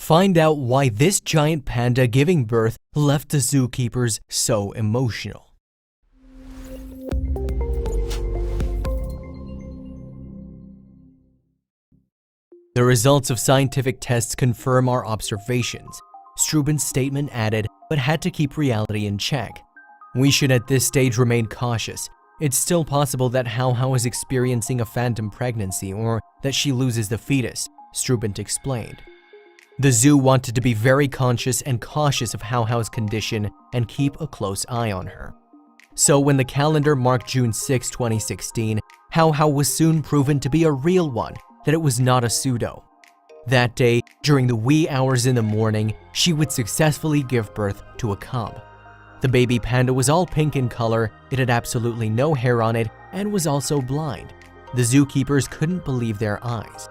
Find out why this giant panda giving birth left the zookeepers so emotional. The results of scientific tests confirm our observations, Stroobant's statement added, but had to keep reality in check. We should at this stage remain cautious. It's still possible that Hao Hao is experiencing a phantom pregnancy or that she loses the fetus, Stroobant explained. The zoo wanted to be very conscious and cautious of Hao Hao's condition and keep a close eye on her. So when the calendar marked June 6, 2016, Hao Hao was soon proven to be a real one, that it was not a pseudo. That day, during the wee hours in the morning, she would successfully give birth to a cub. The baby panda was all pink in color, it had absolutely no hair on it, and was also blind. The zookeepers couldn't believe their eyes.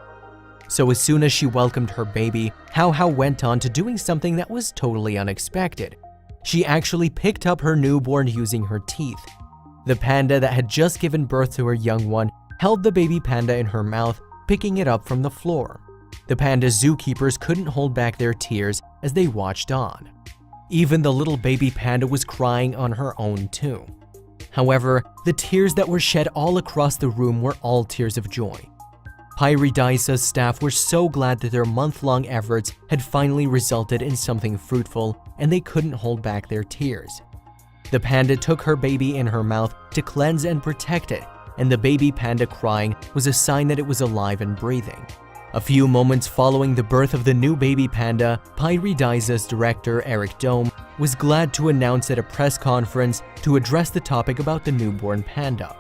So as soon as she welcomed her baby, Hao Hao went on to doing something that was totally unexpected. She actually picked up her newborn using her teeth. The panda that had just given birth to her young one held the baby panda in her mouth, picking it up from the floor. The panda zookeepers couldn't hold back their tears as they watched on. Even the little baby panda was crying on her own too. However, the tears that were shed all across the room were all tears of joy. Paradaisa's staff were so glad that their month-long efforts had finally resulted in something fruitful, and they couldn't hold back their tears. The panda took her baby in her mouth to cleanse and protect it, and the baby panda crying was a sign that it was alive and breathing. A few moments following the birth of the new baby panda, Paradaisa's director, Eric Dome, was glad to announce at a press conference to address the topic about the newborn panda.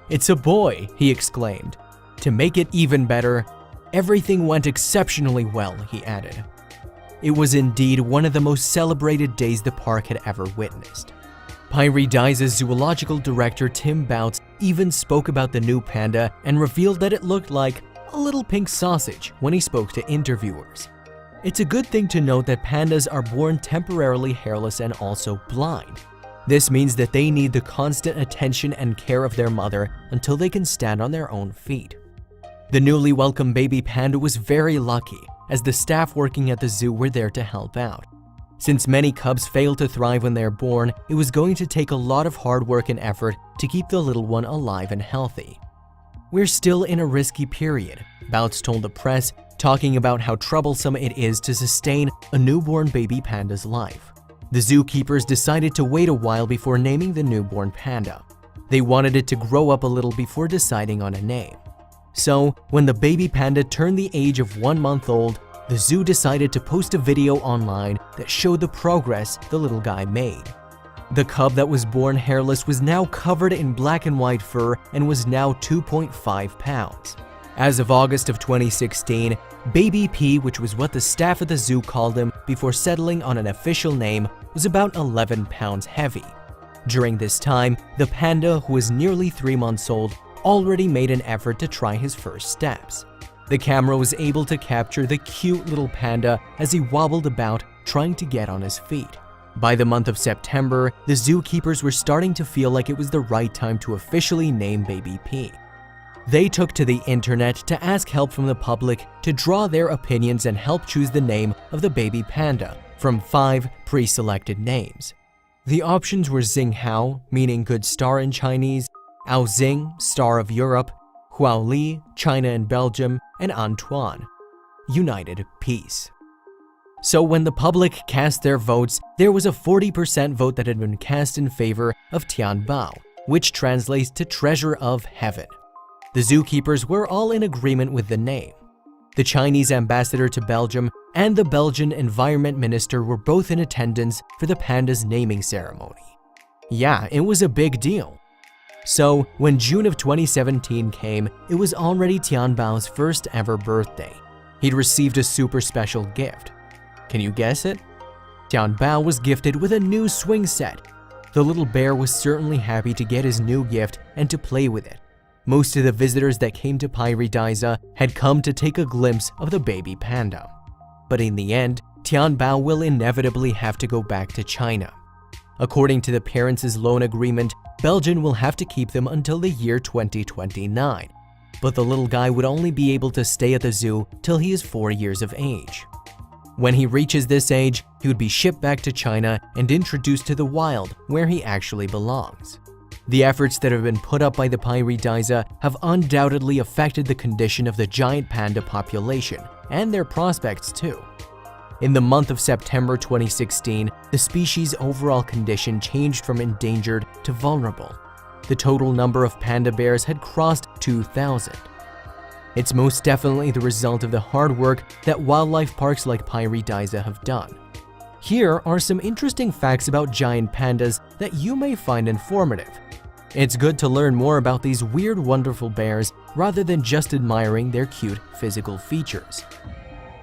"It's a boy," he exclaimed. To make it even better, everything went exceptionally well, he added. It was indeed one of the most celebrated days the park had ever witnessed. Paradaisa's zoological director Tim Bouts even spoke about the new panda and revealed that it looked like a little pink sausage when he spoke to interviewers. It's a good thing to note that pandas are born temporarily hairless and also blind. This means that they need the constant attention and care of their mother until they can stand on their own feet. The newly welcomed baby panda was very lucky, as the staff working at the zoo were there to help out. Since many cubs fail to thrive when they're born, it was going to take a lot of hard work and effort to keep the little one alive and healthy. "We're still in a risky period," Bouts told the press, talking about how troublesome it is to sustain a newborn baby panda's life. The zookeepers decided to wait a while before naming the newborn panda. They wanted it to grow up a little before deciding on a name. So, when the baby panda turned the age of 1 month old, the zoo decided to post a video online that showed the progress the little guy made. The cub that was born hairless was now covered in black and white fur and was now 2.5 pounds. As of August of 2016, Baby P, which was what the staff at the zoo called him before settling on an official name, was about 11 pounds heavy. During this time, the panda, who was nearly 3 months old, already made an effort to try his first steps. The camera was able to capture the cute little panda as he wobbled about, trying to get on his feet. By the month of September, the zookeepers were starting to feel like it was the right time to officially name Baby P. They took to the internet to ask help from the public to draw their opinions and help choose the name of the baby panda from 5 pre-selected names. The options were Xing Hao, meaning good star in Chinese, Ao Xing, star of Europe, Huao Li, China and Belgium, and Antoine, United Peace. So when the public cast their votes, there was a 40% vote that had been cast in favor of Tian Bao, which translates to treasure of heaven. The zookeepers were all in agreement with the name. The Chinese ambassador to Belgium and the Belgian environment minister were both in attendance for the panda's naming ceremony. Yeah, it was a big deal. So, when June of 2017 came, it was already Tian Bao's first ever birthday. He'd received a super special gift. Can you guess it? Tian Bao was gifted with a new swing set. The little bear was certainly happy to get his new gift and to play with it. Most of the visitors that came to Paradisa had come to take a glimpse of the baby panda. But in the end, Tian Bao will inevitably have to go back to China. According to the parents' loan agreement, Belgium will have to keep them until the year 2029. But the little guy would only be able to stay at the zoo till he is 4 years of age. When he reaches this age, he would be shipped back to China and introduced to the wild, where he actually belongs. The efforts that have been put up by the Pyrrhidiza have undoubtedly affected the condition of the giant panda population, and their prospects too. In the month of September 2016, the species' overall condition changed from endangered to vulnerable. The total number of panda bears had crossed 2,000. It's most definitely the result of the hard work that wildlife parks like Pyrrhidiza have done. Here are some interesting facts about giant pandas that you may find informative. It's good to learn more about these weird, wonderful bears rather than just admiring their cute physical features.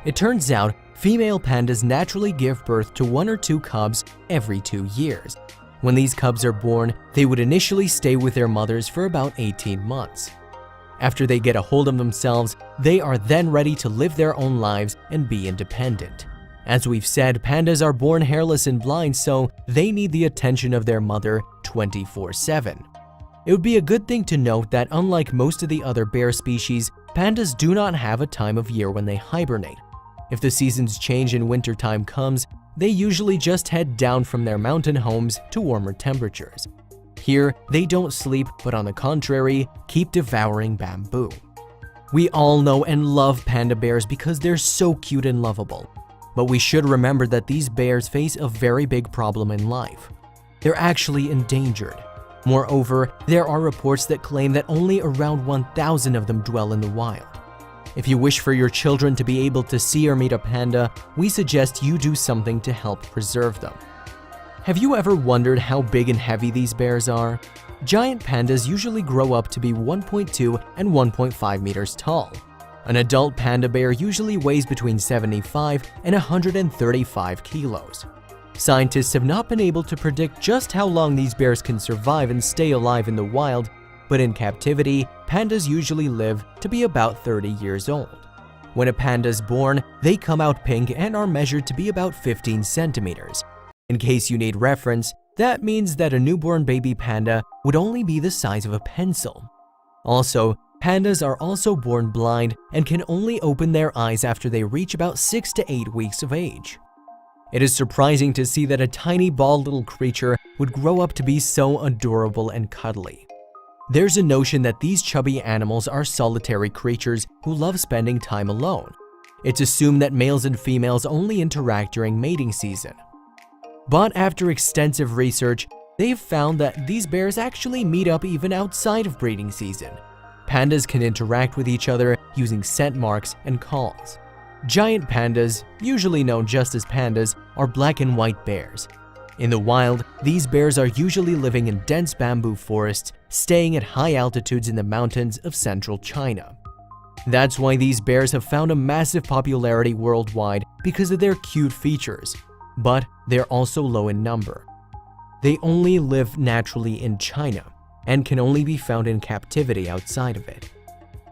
It turns out, female pandas naturally give birth to 1 or 2 cubs every 2 years. When these cubs are born, they would initially stay with their mothers for about 18 months. After they get a hold of themselves, they are then ready to live their own lives and be independent. As we've said, pandas are born hairless and blind, so they need the attention of their mother 24/7. It would be a good thing to note that unlike most of the other bear species, pandas do not have a time of year when they hibernate. If the seasons change and wintertime comes, they usually just head down from their mountain homes to warmer temperatures. Here, they don't sleep, but on the contrary, keep devouring bamboo. We all know and love panda bears because they're so cute and lovable. But we should remember that these bears face a very big problem in life. They're actually endangered. Moreover, there are reports that claim that only around 1,000 of them dwell in the wild. If you wish for your children to be able to see or meet a panda, we suggest you do something to help preserve them. Have you ever wondered how big and heavy these bears are? Giant pandas usually grow up to be 1.2 and 1.5 meters tall. An adult panda bear usually weighs between 75 and 135 kilos. Scientists have not been able to predict just how long these bears can survive and stay alive in the wild, but in captivity, pandas usually live to be about 30 years old. When a panda is born, they come out pink and are measured to be about 15 centimeters. In case you need reference, that means that a newborn baby panda would only be the size of a pencil. Also, pandas are also born blind and can only open their eyes after they reach about 6 to 8 weeks of age. It is surprising to see that a tiny bald little creature would grow up to be so adorable and cuddly. There's a notion that these chubby animals are solitary creatures who love spending time alone. It's assumed that males and females only interact during mating season. But after extensive research, they've found that these bears actually meet up even outside of breeding season. Pandas can interact with each other using scent marks and calls. Giant pandas, usually known just as pandas, are black and white bears. In the wild, these bears are usually living in dense bamboo forests, staying at high altitudes in the mountains of central China. That's why these bears have found a massive popularity worldwide because of their cute features, but they're also low in number. They only live naturally in China and can only be found in captivity outside of it.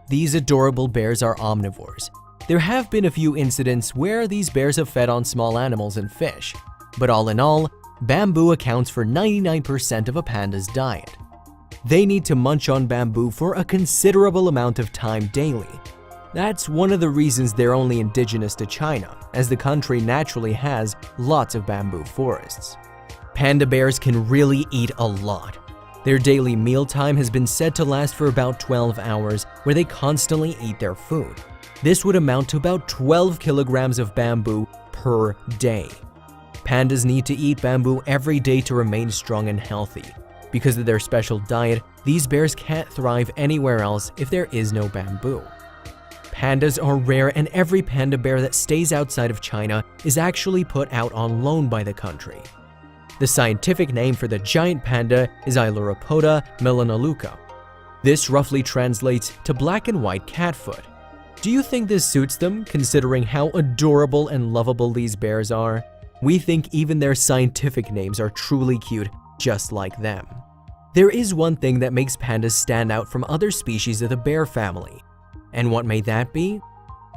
These adorable bears are omnivores. There have been a few incidents where these bears have fed on small animals and fish, but all in all, bamboo accounts for 99% of a panda's diet. They need to munch on bamboo for a considerable amount of time daily. That's one of the reasons they're only indigenous to China, as the country naturally has lots of bamboo forests. Panda bears can really eat a lot. Their daily mealtime has been said to last for about 12 hours, where they constantly eat their food. This would amount to about 12 kilograms of bamboo per day. Pandas need to eat bamboo every day to remain strong and healthy. Because of their special diet, these bears can't thrive anywhere else if there is no bamboo. Pandas are rare, and every panda bear that stays outside of China is actually put out on loan by the country. The scientific name for the giant panda is Ailuropoda melanoleuca. This roughly translates to black and white catfoot. Do you think this suits them, considering how adorable and lovable these bears are? We think even their scientific names are truly cute, just like them. There is one thing that makes pandas stand out from other species of the bear family. And what may that be?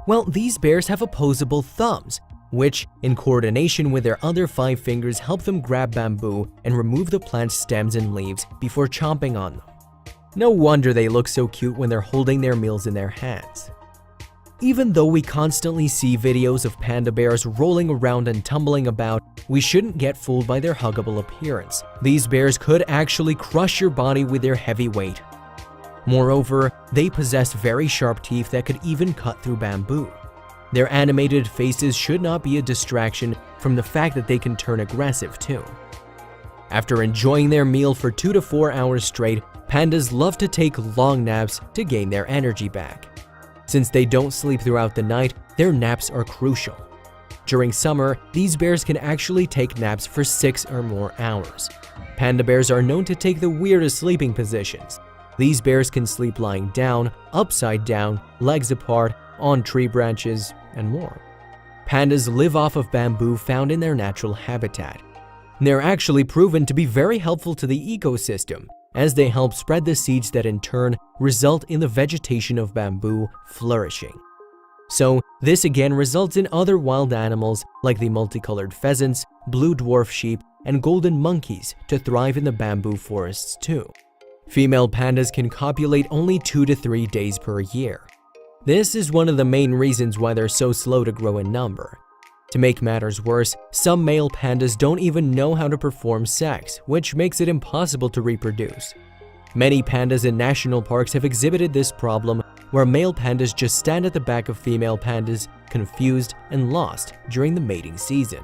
Well, these bears have opposable thumbs, which, in coordination with their other 5 fingers, help them grab bamboo and remove the plant's stems and leaves before chomping on them. No wonder they look so cute when they're holding their meals in their hands. Even though we constantly see videos of panda bears rolling around and tumbling about, we shouldn't get fooled by their huggable appearance. These bears could actually crush your body with their heavy weight. Moreover, they possess very sharp teeth that could even cut through bamboo. Their animated faces should not be a distraction from the fact that they can turn aggressive too. After enjoying their meal for 2 to 4 hours straight, pandas love to take long naps to gain their energy back. Since they don't sleep throughout the night, their naps are crucial. During summer, these bears can actually take naps for 6 or more hours. Panda bears are known to take the weirdest sleeping positions. These bears can sleep lying down, upside down, legs apart, on tree branches, and more. Pandas live off of bamboo found in their natural habitat. They're actually proven to be very helpful to the ecosystem, as they help spread the seeds that in turn result in the vegetation of bamboo flourishing. So this again results in other wild animals like the multicolored pheasants, blue dwarf sheep, and golden monkeys to thrive in the bamboo forests too. Female pandas can copulate only 2 to 3 days per year. This is one of the main reasons why they're so slow to grow in number. To make matters worse, some male pandas don't even know how to perform sex, which makes it impossible to reproduce. Many pandas in national parks have exhibited this problem, where male pandas just stand at the back of female pandas, confused and lost during the mating season.